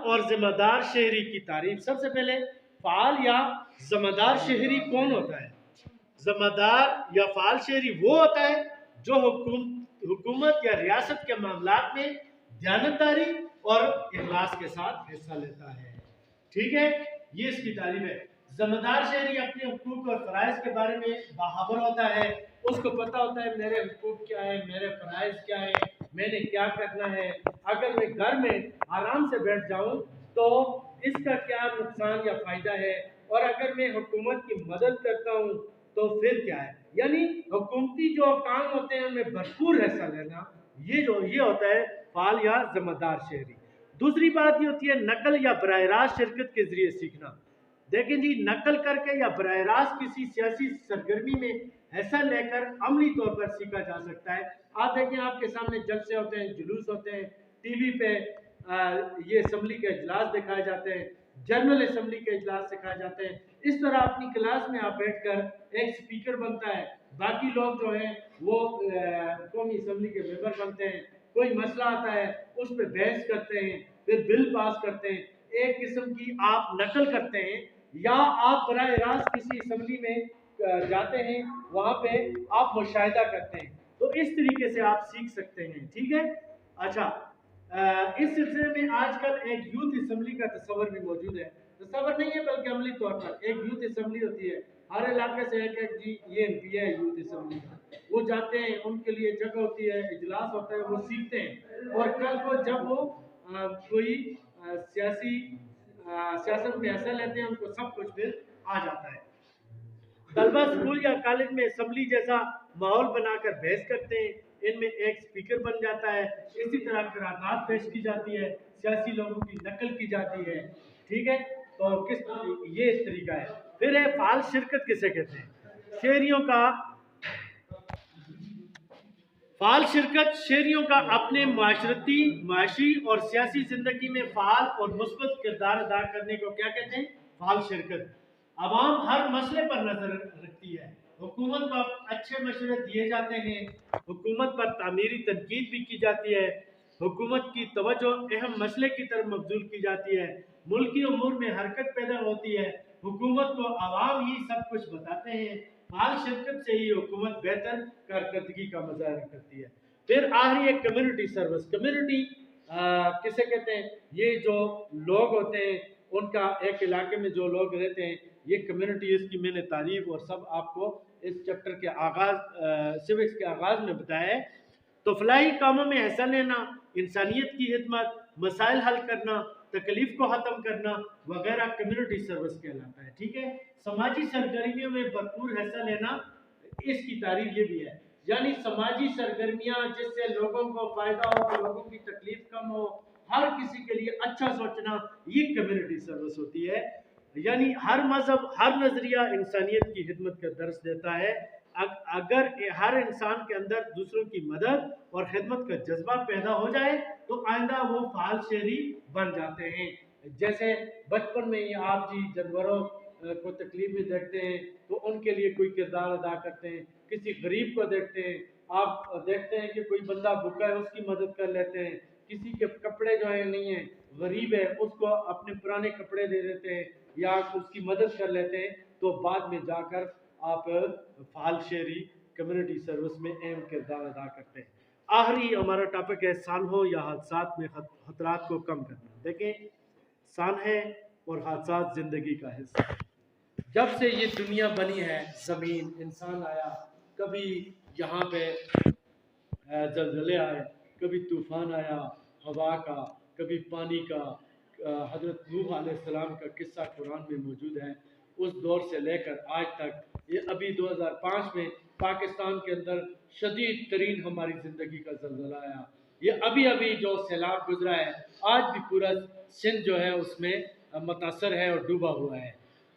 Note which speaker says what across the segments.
Speaker 1: اور ذمہ دار شہری کی تعریف۔ سب سے پہلے فعال یا ذمہ دار شہری کون ہوتا ہے؟ ذمہ دار یا فعال شہری وہ ہوتا ہے جو حکومت یا ریاست کے معاملات میں دیانتداری اور اخلاص کے ساتھ حصہ لیتا ہے۔ ٹھیک ہے، یہ اس کی تعریف ہے۔ ذمہ دار شہری اپنے حقوق اور فرائض کے بارے میں باخبر ہوتا ہے، اس کو پتہ ہوتا ہے میرے حقوق کیا ہے، میرے فرائض کیا ہے، میں نے کیا کرنا ہے۔ اگر میں گھر میں آرام سے بیٹھ جاؤں تو اس کا کیا نقصان یا فائدہ ہے، اور اگر میں حکومت کی مدد کرتا ہوں تو پھر کیا ہے۔ یعنی حکومتی جو کام ہوتے ہیں ان میں بھرپور حصہ لینا، یہ ہوتا ہے فعال یا ذمہ دار شہری۔ دوسری بات یہ ہوتی ہے نقل یا براہ راست شرکت کے ذریعے سیکھنا۔ دیکھیں جی، نقل کر کے یا براہ راست کسی سیاسی سرگرمی میں حصہ لے کر عملی طور پر سیکھا جا سکتا ہے۔ آپ دیکھیں، آپ کے سامنے جلسے ہوتے ہیں، جلوس ہوتے ہیں، ٹی وی پہ یہ اسمبلی کے اجلاس دکھائے جاتے ہیں، جنرل اسمبلی کے اجلاس سکھائے جاتے ہیں۔ اس طرح اپنی کلاس میں آپ بیٹھ کر ایک سپیکر بنتا ہے، باقی لوگ جو ہیں وہ قومی اسمبلی کے ممبر بنتے ہیں، کوئی مسئلہ آتا ہے اس پہ بحث کرتے ہیں، پھر بل پاس کرتے ہیں۔ ایک قسم کی آپ نقل کرتے ہیں، یا آپ براہ راست کسی اسمبلی میں جاتے ہیں، وہاں پہ آپ مشاہدہ کرتے ہیں، تو اس طریقے سے آپ سیکھ سکتے ہیں۔ ٹھیک ہے، اچھا، اس سلسلے میں آج کل ایک یوتھ اسمبلی کا تصور بھی موجود ہے۔ تصور نہیں ہے بلکہ عملی طور پر ایک یوتھ اسمبلی ہوتی ہے، ہر علاقے سے ایک جی یہ ایم پی ہے یوتھ اسمبلی کا، وہ جاتے ہیں، ان کے لیے جگہ ہوتی ہے، اجلاس ہوتا ہے، وہ سیکھتے ہیں، اور کل کو جب وہ کوئی سیاست میں حصہ لیتے ہیں ان کو سب کچھ پھر آ جاتا ہے۔ طلبہ اسکول یا کالج میں اسمبلی جیسا ماحول بنا کر بحث کرتے ہیں، ان میں ایک سپیکر بن جاتا ہے، اسی طرح قرارداد پیش کی جاتی ہے، سیاسی لوگوں کی نقل کی جاتی ہے۔ ٹھیک ہے، تو یہ اس طریقہ ہے۔ پھر ہے فعال شرکت کسے کہتے ہیں؟ شہریوں کا فعال شرکت شہریوں کا اپنے معاشرتی، معاشی اور سیاسی زندگی میں فعال اور مثبت کردار ادا کرنے کو کیا کہتے ہیں؟ فعال شرکت۔ عوام ہر مسئلے پر نظر رکھتی ہے، حکومت کو اچھے مشورے دیے جاتے ہیں، حکومت پر تعمیری تنقید بھی کی جاتی ہے، حکومت کی توجہ اہم مسئلے کی طرف مبذول کی جاتی ہے، ملکی امور میں حرکت پیدا ہوتی ہے، حکومت کو عوام ہی سب کچھ بتاتے ہیں، فعال شرکت سے ہی حکومت بہتر کارکردگی کا مظاہرہ کرتی ہے۔ پھر آخری ایک کمیونٹی سروس۔ کمیونٹی کسے کہتے ہیں؟ یہ جو لوگ ہوتے ہیں ان کا ایک علاقے میں جو لوگ رہتے ہیں، یہ کمیونٹی، اس کی میں نے تعریف اور سب آپ کو اس چیپٹر کے آغاز سیوکس کے آغاز میں بتایا ہے۔ تو فلاحی کاموں میں حصہ لینا، انسانیت کی خدمت، مسائل حل کرنا، تکلیف کو ختم کرنا وغیرہ کمیونٹی سروس کہلاتا ہے۔ ٹھیک ہے، سماجی سرگرمیوں میں بھرپور حصہ لینا، اس کی تعریف یہ بھی ہے، یعنی سماجی سرگرمیاں جس سے لوگوں کو فائدہ ہو، لوگوں کی تکلیف کم ہو، ہر کسی کے لیے اچھا سوچنا، یہ کمیونٹی سروس ہوتی ہے۔ یعنی ہر مذہب، ہر نظریہ انسانیت کی خدمت کا درس دیتا ہے۔ اگر ہر انسان کے اندر دوسروں کی مدد اور خدمت کا جذبہ پیدا ہو جائے تو آئندہ وہ فعال شہری بن جاتے ہیں۔ جیسے بچپن میں ہی آپ جی جانوروں کو تکلیف میں دیکھتے ہیں تو ان کے لیے کوئی کردار ادا کرتے ہیں، کسی غریب کو دیکھتے ہیں، آپ دیکھتے ہیں کہ کوئی بندہ بھوکا ہے اس کی مدد کر لیتے ہیں، کسی کے کپڑے جو ہیں نہیں ہیں، غریب ہے، اس کو اپنے پرانے کپڑے دے دیتے ہیں یا اس کی مدد کر لیتے ہیں، تو بعد میں جا کر آپ فعال شہری کمیونٹی سروس میں اہم کردار ادا کرتے ہیں۔ آخری ہمارا ٹاپک ہے سانحوں یا حادثات میں خطرات کو کم کرنا۔ دیکھیں، سانحے اور حادثات زندگی کا حصہ ہے۔ جب سے یہ دنیا بنی ہے، زمین، انسان آیا، کبھی یہاں پہ زلزلے آئے، کبھی طوفان آیا ہوا کا، کبھی پانی کا۔ حضرت نوح علیہ السلام کا قصہ قرآن میں موجود ہے۔ اس دور سے لے کر آج تک، یہ ابھی 2005 میں پاکستان کے اندر شدید ترین ہماری زندگی کا زلزلہ آیا، یہ ابھی جو سیلاب گزرا ہے، آج بھی پورا سندھ جو ہے اس میں متاثر ہے اور ڈوبا ہوا ہے۔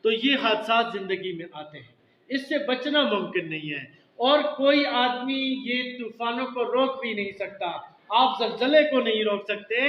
Speaker 1: تو یہ حادثات زندگی میں آتے ہیں، اس سے بچنا ممکن نہیں ہے، اور کوئی آدمی یہ طوفانوں کو روک بھی نہیں سکتا۔ آپ زلزلے کو نہیں روک سکتے،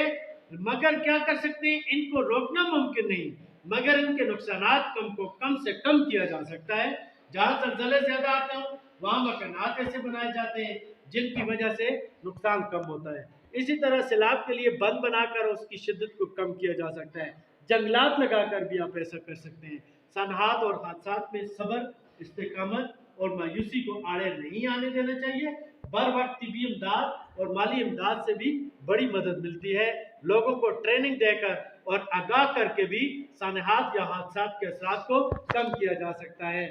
Speaker 1: مگر کیا کر سکتے ہیں؟ ان کو روکنا ممکن نہیں، مگر ان کے نقصانات کم سے کم کیا جا سکتا ہے۔ جہاں زلزلے زیادہ آتے ہوں وہاں مکانات ایسے بنائے جاتے ہیں جن کی وجہ سے نقصان کم ہوتا ہے۔ اسی طرح سیلاب کے لیے بند بنا کر اس کی شدت کو کم کیا جا سکتا ہے، جنگلات لگا کر بھی آپ ایسا کر سکتے ہیں۔ سانحات اور حادثات میں صبر، استقامت اور مایوسی کو آڑے نہیں آنے دینا چاہیے۔ بر وقت طبی امداد اور مالی امداد سے بھی بڑی مدد ملتی ہے۔ لوگوں کو ٹریننگ دے کر اور آگاہ کر کے بھی سانحات یا حادثات کے اثرات کو کم کیا جا سکتا ہے۔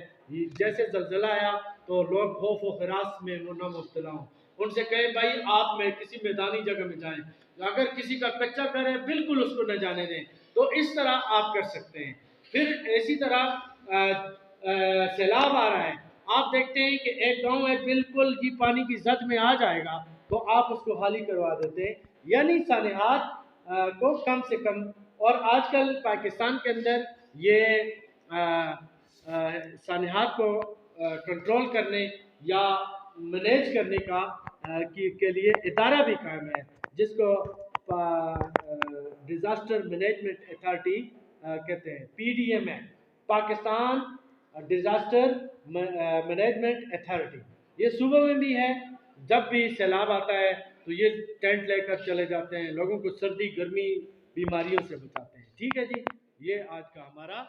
Speaker 1: جیسے زلزلہ آیا تو لوگ خوف و ہراس میں نہ مبتلا ہوں، ان سے کہیں بھائی آپ میں کسی میدانی جگہ میں جائیں، اگر کسی کا کچا گھر ہے بالکل اس کو نہ جانے دیں، تو اس طرح آپ کر سکتے ہیں۔ پھر اسی طرح سیلاب آ رہا ہے، آپ دیکھتے ہیں کہ ایک گاؤں ہے بالکل جی پانی کی زد میں آ جائے گا تو آپ اس کو خالی کروا دیتے ہیں، یعنی سانحات کو کم سے کم۔ اور آج کل پاکستان کے اندر یہ سانحات کو کنٹرول کرنے یا مینیج کرنے کے لیے ادارہ بھی قائم ہے، جس کو ڈیزاسٹر مینجمنٹ اتھارٹی کہتے ہیں، PDM ہے، پاکستان ڈیزاسٹر مینجمنٹ اتھارٹی۔ یہ صوبوں میں بھی ہے، جب بھی سیلاب آتا ہے تو یہ ٹینٹ لے کر چلے جاتے ہیں، لوگوں کو سردی گرمی بیماریوں سے بچاتے ہیں۔ ٹھیک ہے جی، یہ آج کا ہمارا